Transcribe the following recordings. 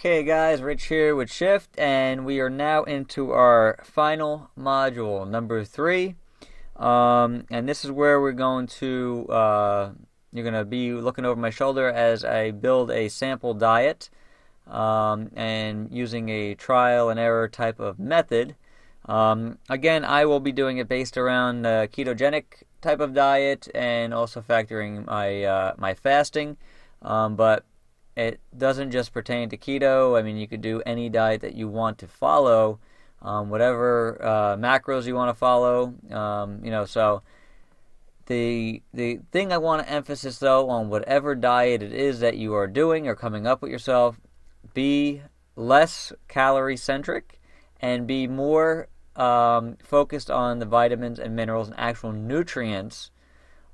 Okay guys, Rich here with Shift, and we are now into our final module, number 3. And this is where we're going to, you're going to be looking over my shoulder as I build a sample diet, and using a trial and error type of method. Again, I will be doing it based around a ketogenic type of diet and also factoring my fasting, but it doesn't just pertain to keto. I mean, you could do any diet that you want to follow, whatever macros you want to follow. So the thing I want to emphasize, though, on whatever diet it is that you are doing or coming up with yourself, be less calorie-centric and be more focused on the vitamins and minerals and actual nutrients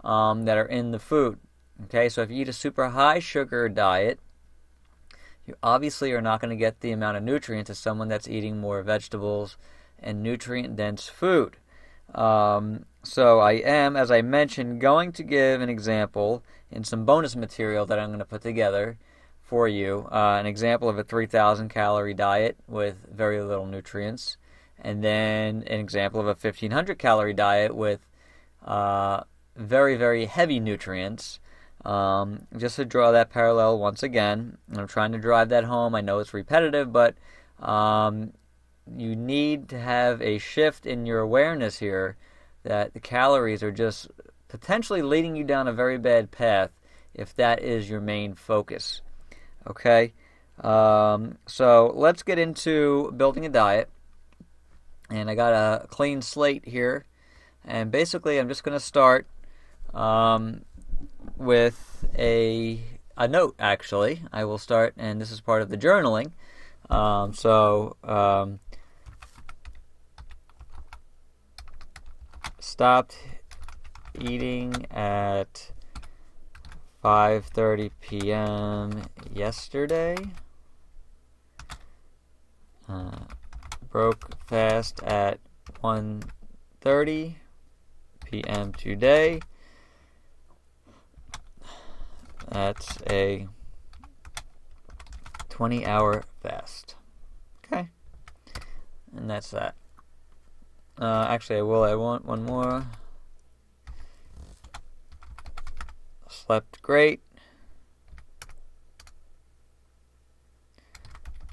that are in the food. Okay, so if you eat a super high sugar diet, you obviously are not going to get the amount of nutrients as someone that's eating more vegetables and nutrient-dense food. So I am, as I mentioned, going to give an example in some bonus material that I'm going to put together for you. An example of a 3,000 calorie diet with very little nutrients. And then an example of a 1,500 calorie diet with very, very heavy nutrients. Just to draw that parallel once again. I'm trying to drive that home. I know it's repetitive, but you need to have a shift in your awareness here that the calories are just potentially leading you down a very bad path if that is your main focus. Okay? So let's get into building a diet. And I got a clean slate here. And basically I'm just going to start with a note, actually. I will start, and this is part of the journaling. Stopped eating at 5:30 p.m. yesterday. Broke fast at 1:30 p.m. today. That's a 20-hour fast. Okay. And that's that. Actually, I want one more. Slept great.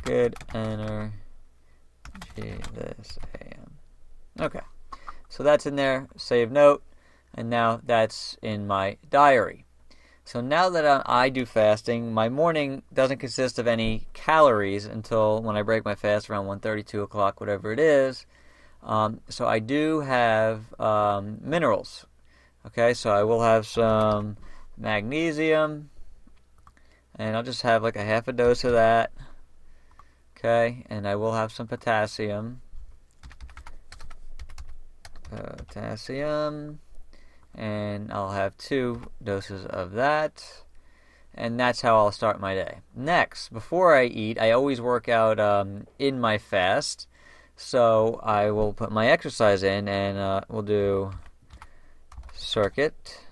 Good energy this AM. Okay. So that's in there. Save note. And now that's in my diary. So now that I do fasting, my morning doesn't consist of any calories until when I break my fast around 1:30, 2 o'clock, whatever it is. So I do have minerals. Okay, so I will have some magnesium, and I'll just have like a half a dose of that. Okay, and I will have some potassium. And I'll have 2 doses of that, and that's how I'll start my day. Next, before I eat, I always work out in my fast, so I will put my exercise in, and we'll do circuit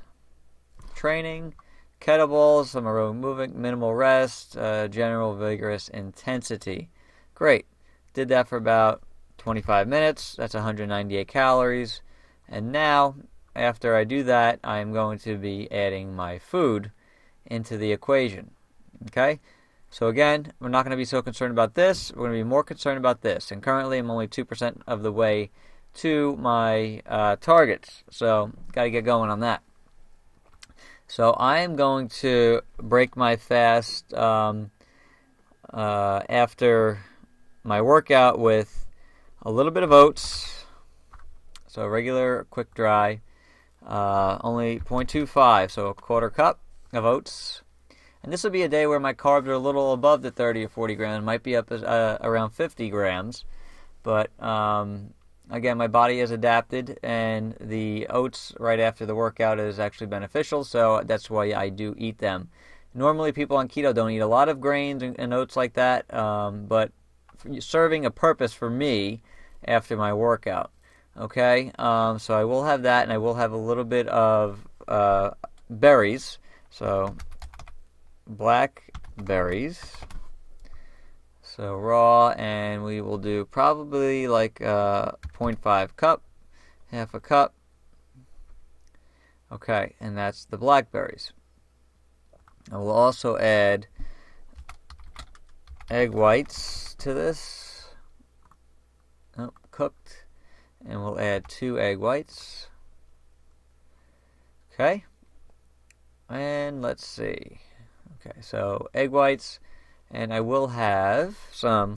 training, kettlebells, some aerobic movement, minimal rest, general vigorous intensity. Great. Did that for about 25 minutes. That's 198 calories, and now after I do that, I'm going to be adding my food into the equation. Okay? So again, we're not going to be so concerned about this. We're going to be more concerned about this. And currently, I'm only 2% of the way to my targets. So, got to get going on that. So, I am going to break my fast after my workout with a little bit of oats. So, a regular quick dry. Only 0.25, so a quarter cup of oats. And this will be a day where my carbs are a little above the 30 or 40 grams. Might be up around 50 grams. But, again, my body has adapted, and the oats right after the workout is actually beneficial, so that's why I do eat them. Normally, people on keto don't eat a lot of grains and oats like that, but serving a purpose for me after my workout. Okay, so I will have that, and I will have a little bit of berries. So blackberries, So raw, and we will do probably like 0.5 cup, half a cup. Okay, and that's the blackberries. I will also add egg whites to this. Oh, cooked. And we'll add 2 egg whites. Okay. And let's see. Okay, so egg whites. And I will have some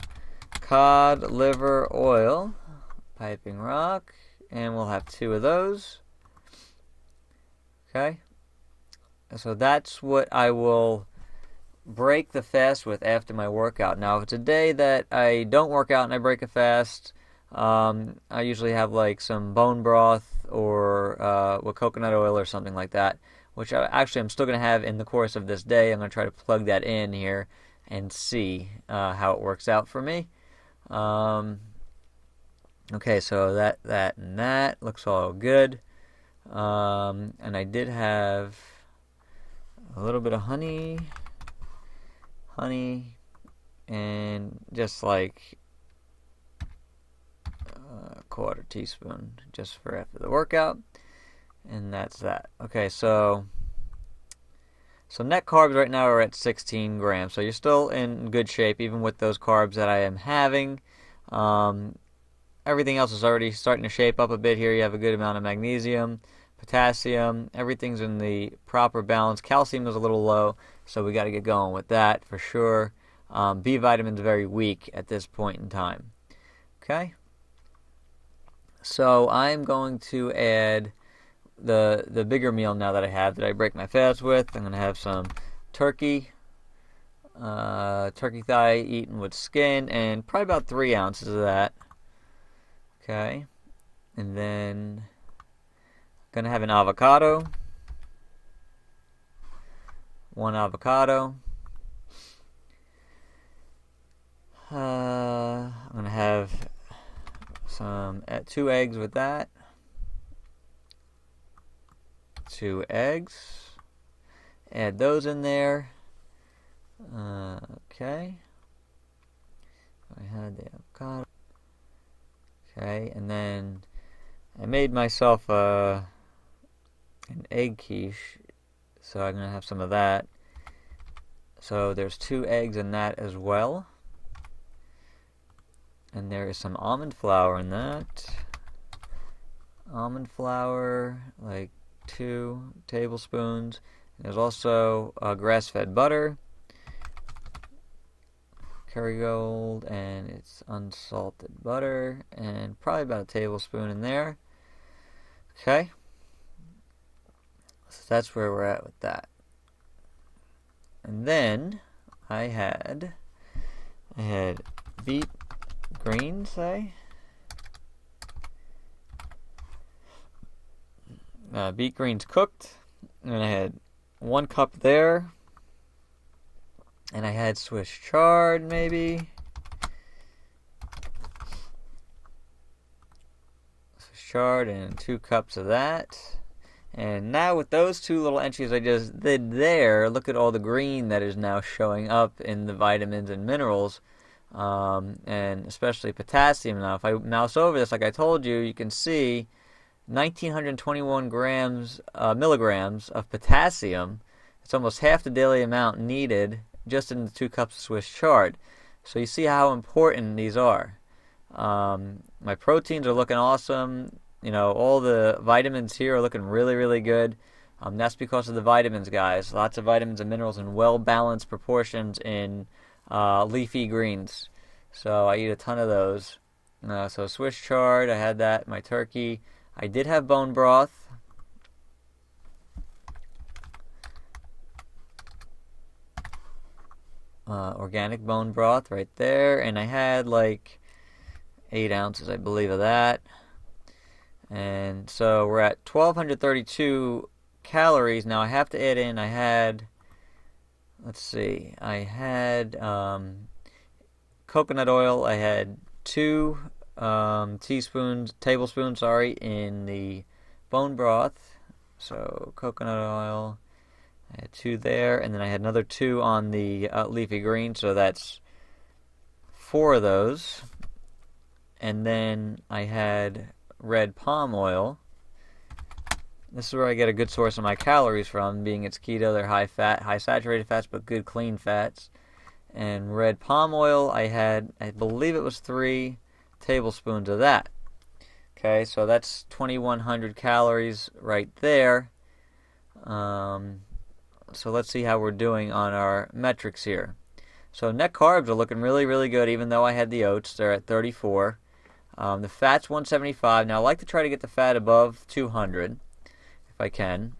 cod liver oil, piping rock. And we'll have 2 of those. Okay. So that's what I will break the fast with after my workout. Now, if it's a day that I don't work out and I break a fast, I usually have like some bone broth or with coconut oil or something like that, which I'm still going to have in the course of this day. I'm going to try to plug that in here and see how it works out for me. Okay, so that looks all good. And I did have a little bit of honey, and just like a quarter teaspoon just for after the workout, and that's that. Okay, so net carbs right now are at 16 grams, so you're still in good shape even with those carbs that I am having. Everything else is already starting to shape up a bit here. You have a good amount of magnesium, potassium, everything's in the proper balance. Calcium is a little low, so we got to get going with that for sure. B vitamin's very weak at this point in time. Okay, so I'm going to add the bigger meal now that I break my fast with. I'm going to have some turkey thigh eaten with skin, and probably about 3 ounces of that. Okay, and then I'm going to have an avocado. 1 avocado. I'm going to have some 2 eggs with that. 2 eggs. Add those in there. Okay. I had the avocado. Okay, and then I made myself an egg quiche, so I'm going to have some of that. So there's 2 eggs in that as well. And there is some almond flour in that. Almond flour, like 2 tablespoons. There's also grass-fed butter, Kerrygold, and it's unsalted butter, and probably about a tablespoon in there. Okay, so that's where we're at with that. And then I had beet greens, beet greens cooked, and I had 1 cup there, and I had Swiss chard maybe. Swiss chard and 2 cups of that. And now with those 2 little entries I just did there, look at all the green that is now showing up in the vitamins and minerals, and especially potassium. Now if I mouse over this, like I told you, you can see 1,921 milligrams of potassium. It's almost half the daily amount needed just in the 2 cups of Swiss chard. So you see how important these are. My proteins are looking awesome. You know, all the vitamins here are looking really, really good. That's because of the vitamins, guys. Lots of vitamins and minerals in well-balanced proportions in leafy greens. So I eat a ton of those. So Swiss chard, I had that in my turkey. I did have bone broth. Organic bone broth right there. And I had like 8 ounces, I believe, of that. And so we're at 1,232 calories. Now I have to add in, I had coconut oil. I had 2 tablespoons, in the bone broth. So coconut oil, I had 2 there, and then I had another 2 on the leafy green. So that's 4 of those. And then I had red palm oil. This is where I get a good source of my calories from, being it's keto. They're high fat, high saturated fats, but good clean fats. And red palm oil, I believe it was 3 tablespoons of that. Okay, so that's 2,100 calories right there. So let's see how we're doing on our metrics here. So net carbs are looking really, really good, even though I had the oats. They're at 34. The fat's 175. Now, I like to try to get the fat above 200 if I can.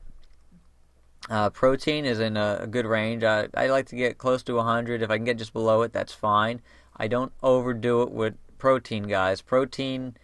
Protein is in a good range. I like to get close to 100. If I can get just below it, that's fine. I don't overdo it with protein, guys. Protein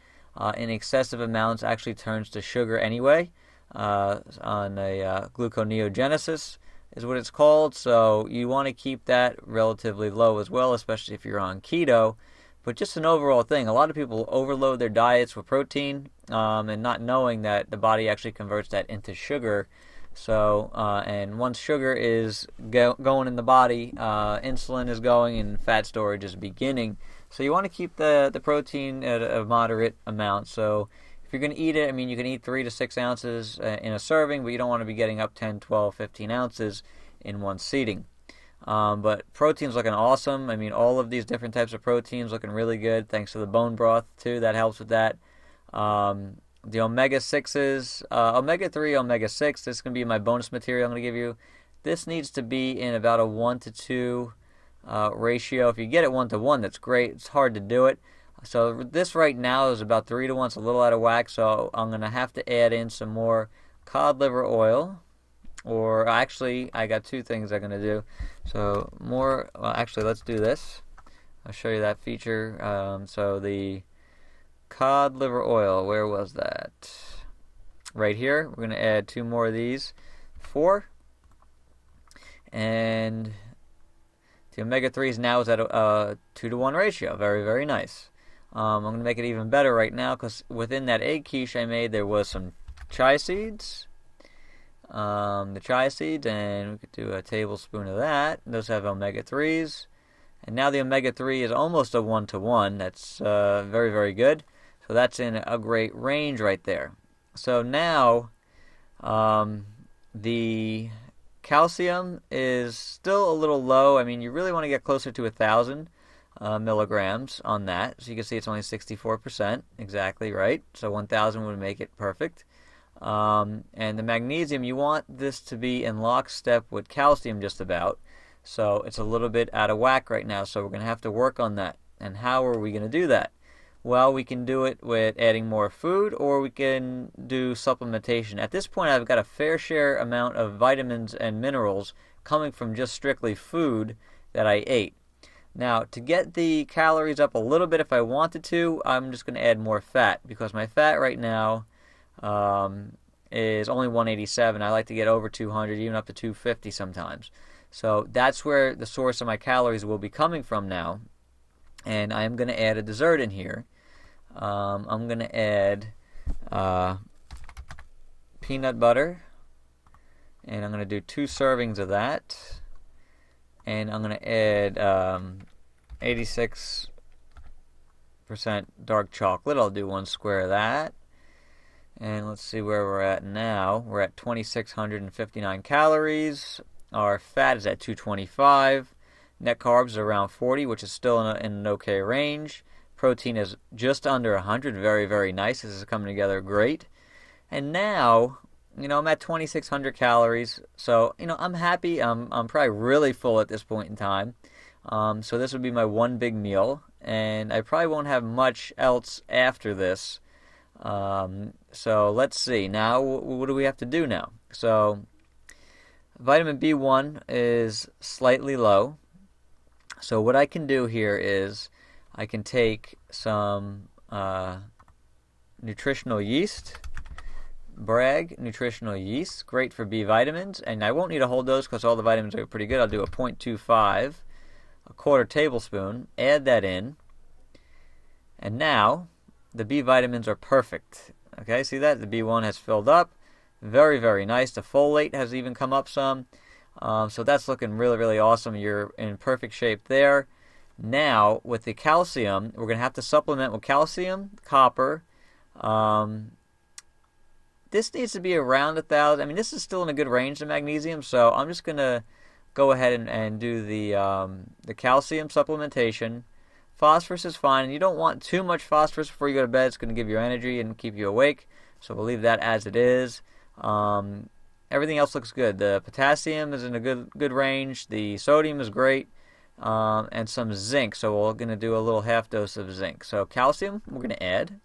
in excessive amounts actually turns to sugar anyway, on a gluconeogenesis is what it's called. So you want to keep that relatively low as well, especially if you're on keto. But just an overall thing, a lot of people overload their diets with protein and not knowing that the body actually converts that into sugar. So, and once sugar is going in the body, insulin is going and fat storage is beginning. So you want to keep the protein at a moderate amount. So if you're going to eat it, I mean, you can eat 3 to 6 ounces in a serving, but you don't want to be getting up 10, 12, 15 ounces in one seating. But protein's looking awesome. I mean, all of these different types of proteins looking really good, thanks to the bone broth, too. That helps with that. The omega-6s, omega-3, omega-6, this is going to be my bonus material I'm going to give you. This needs to be in about a 1 to 2 ratio. If you get it 1 to 1, that's great. It's hard to do it. So this right now is about 3 to 1. It's a little out of whack, so I'm going to have to add in some more cod liver oil. Or actually, I got 2 things I'm going to do. So more, well, actually, let's do this. I'll show you that feature. So the cod liver oil, where was that? Right here. We're going to add 2 more of these. 4. And the omega-3s now is at a 2 to 1 ratio. Very, very nice. I'm going to make it even better right now because within that egg quiche I made, there was some chia seeds. The chia seeds, and we could do a tablespoon of that. Those have omega-3s. And now the omega-3 is almost a 1 to 1. That's very, very good. So that's in a great range right there. So now the calcium is still a little low. I mean, you really want to get closer to 1,000 milligrams on that. So you can see it's only 64%. Exactly right. So 1,000 would make it perfect. And the magnesium, you want this to be in lockstep with calcium just about. So it's a little bit out of whack right now. So we're going to have to work on that. And how are we going to do that? Well, we can do it with adding more food, or we can do supplementation. At this point, I've got a fair share amount of vitamins and minerals coming from just strictly food that I ate. Now, to get the calories up a little bit if I wanted to, I'm just going to add more fat, because my fat right now is only 187. I like to get over 200, even up to 250 sometimes. So that's where the source of my calories will be coming from now. And I am going to add a dessert in here. I'm going to add peanut butter. And I'm going to do 2 servings of that. And I'm going to add 86% dark chocolate. I'll do 1 square of that. And let's see where we're at now. We're at 2,659 calories. Our fat is at 225. Net carbs are around 40, which is still in an okay range. Protein is just under 100. Very, very nice. This is coming together great. And now, I'm at 2,600 calories. So, I'm happy. I'm probably really full at this point in time. So this would be my one big meal. And I probably won't have much else after this. So let's see. Now, what do we have to do now? So vitamin B1 is slightly low. So what I can do here is I can take some nutritional yeast, Bragg nutritional yeast, great for B vitamins, and I won't need to hold those because all the vitamins are pretty good. I'll do a 0.25, a quarter tablespoon, add that in, and now the B vitamins are perfect. Okay, see that? The B1 has filled up. Very, very nice. The folate has even come up some. So that's looking really, really awesome. You're in perfect shape there. Now, with the calcium, we're going to have to supplement with calcium, copper. This needs to be around 1,000. I mean, this is still in a good range of magnesium, so I'm just going to go ahead and do the calcium supplementation. Phosphorus is fine, and you don't want too much phosphorus before you go to bed. It's going to give you energy and keep you awake, so we'll leave that as it is. Everything else looks good. The potassium is in a good range. The sodium is great, and some zinc. So we're going to do a little half dose of zinc. So calcium, we're going to add.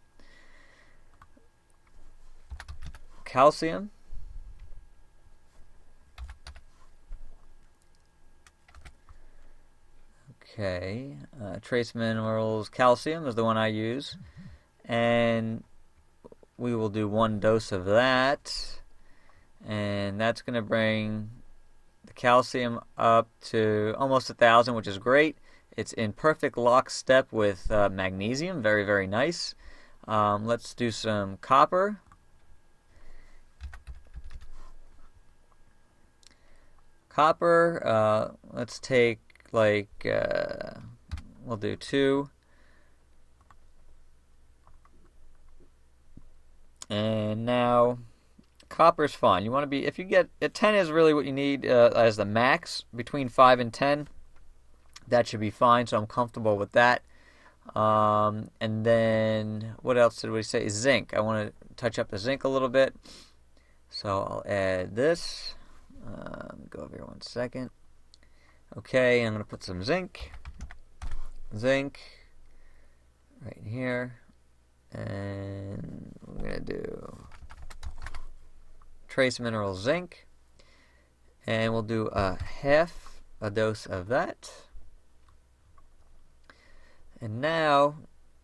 Calcium. Okay, trace minerals calcium is the one I use, and we will do 1 dose of that, and that's going to bring the calcium up to almost 1,000, which is great. It's in perfect lockstep with magnesium, very, very nice. Let's do some copper. Copper, let's take we'll do 2. And now, copper's fine. You want to be, if you get, 10 is really what you need as the max. Between 5 and 10, that should be fine, so I'm comfortable with that. And then, what else did we say? Zinc. I want to touch up the zinc a little bit. So I'll add this. Go over here 1 second. Okay, I'm going to put some zinc right here, and we're going to do trace mineral zinc, and we'll do half a dose of that. And now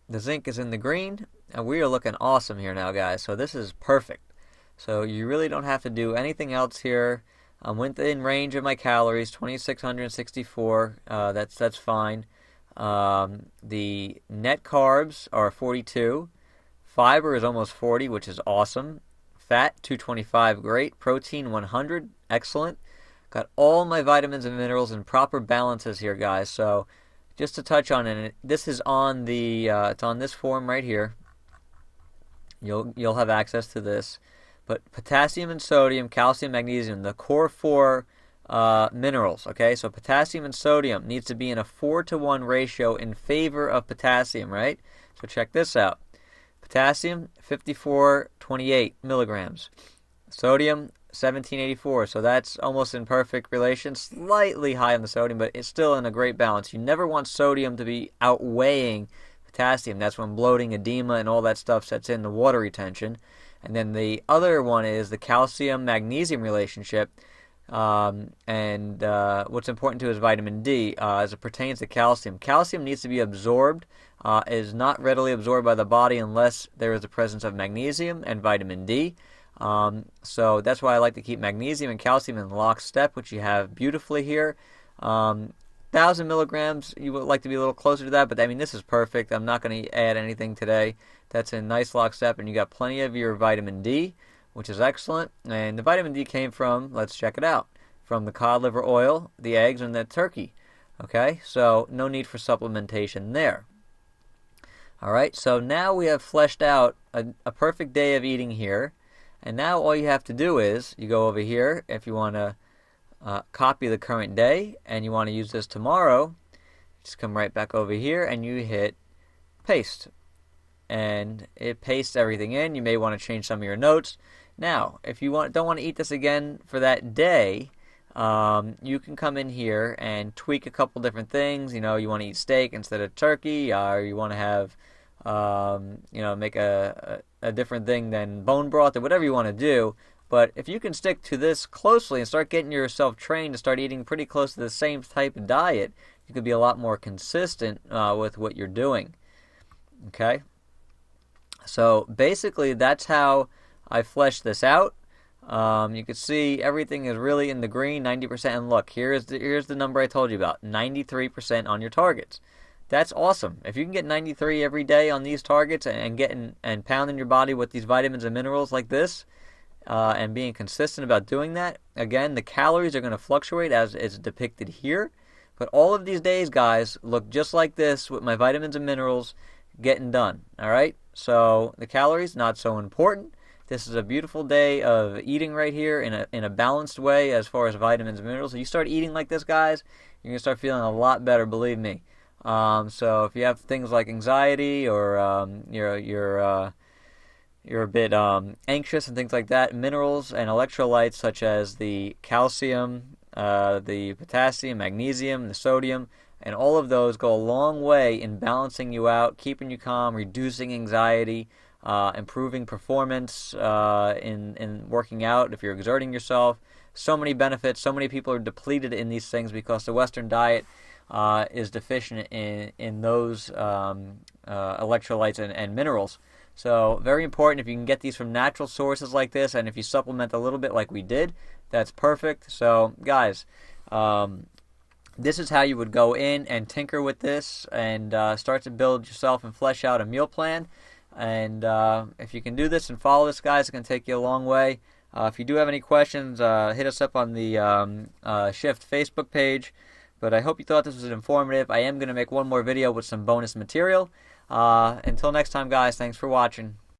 the zinc is in the green, and we are looking awesome here now, guys. So this is perfect. So you really don't have to do anything else here. I'm within range of my calories, 2,664. That's fine. The net carbs are 42. Fiber is almost 40, which is awesome. Fat, 225, great. Protein, 100, excellent. Got all my vitamins and minerals in proper balances here, guys. So just to touch on it, this is on the it's on this form right here. You'll have access to this. But potassium and sodium, calcium, magnesium, the core 4 minerals, okay? So potassium and sodium needs to be in a 4-to-1 ratio in favor of potassium, right? So check this out. Potassium, 5428 milligrams. Sodium, 1784. So that's almost in perfect relation. Slightly high on the sodium, but it's still in a great balance. You never want sodium to be outweighing potassium. That's when bloating, edema, and all that stuff sets in, the water retention. And then the other one is the calcium-magnesium relationship. And what's important too is vitamin D as it pertains to calcium. Calcium needs to be absorbed. Is not readily absorbed by the body unless there is the presence of magnesium and vitamin D. So that's why I like to keep magnesium and calcium in lockstep, which you have beautifully here. 1,000 milligrams, you would like to be a little closer to that, but I mean, this is perfect. I'm not going to add anything today. That's a nice lockstep, and you got plenty of your vitamin D, which is excellent. And the vitamin D came from, let's check it out, from the cod liver oil, the eggs, and the turkey. Okay, so no need for supplementation there. All right, so now we have fleshed out a perfect day of eating here. And now all you have to do is, you go over here, if you want to copy the current day, and you want to use this tomorrow, just come right back over here, and you hit paste. And it pastes everything in. You may want to change some of your notes. Now, if you don't want to eat this again for that day, you can come in here and tweak a couple different things. You know, you want to eat steak instead of turkey, or you want to have, make a different thing than bone broth, or whatever you want to do. But if you can stick to this closely and start getting yourself trained to start eating pretty close to the same type of diet, you could be a lot more consistent with what you're doing. Okay? So basically, that's how I fleshed this out. You can see everything is really in the green, 90%. And look, here's the number I told you about, 93% on your targets. That's awesome. If you can get 93 every day on these targets and pounding your body with these vitamins and minerals like this, and being consistent about doing that, again, the calories are going to fluctuate as is depicted here. But all of these days, guys, look just like this with my vitamins and minerals getting done. All right? So the calories, not so important. This is a beautiful day of eating right here in a balanced way as far as vitamins and minerals. So you start eating like this, guys, you're going to start feeling a lot better, believe me. So if you have things like anxiety or you're a bit anxious and things like that, minerals and electrolytes such as the calcium, the potassium, magnesium, the sodium, and all of those go a long way in balancing you out, keeping you calm, reducing anxiety, improving performance in working out if you're exerting yourself. So many benefits. So many people are depleted in these things because the Western diet is deficient in those electrolytes and minerals. So very important. If you can get these from natural sources like this, and if you supplement a little bit like we did, that's perfect. So guys, this is how you would go in and tinker with this and start to build yourself and flesh out a meal plan. And if you can do this and follow this, guys, it can take you a long way. If you do have any questions, hit us up on the Shift Facebook page. But I hope you thought this was informative. I am going to make one more video with some bonus material. Until next time, guys, thanks for watching.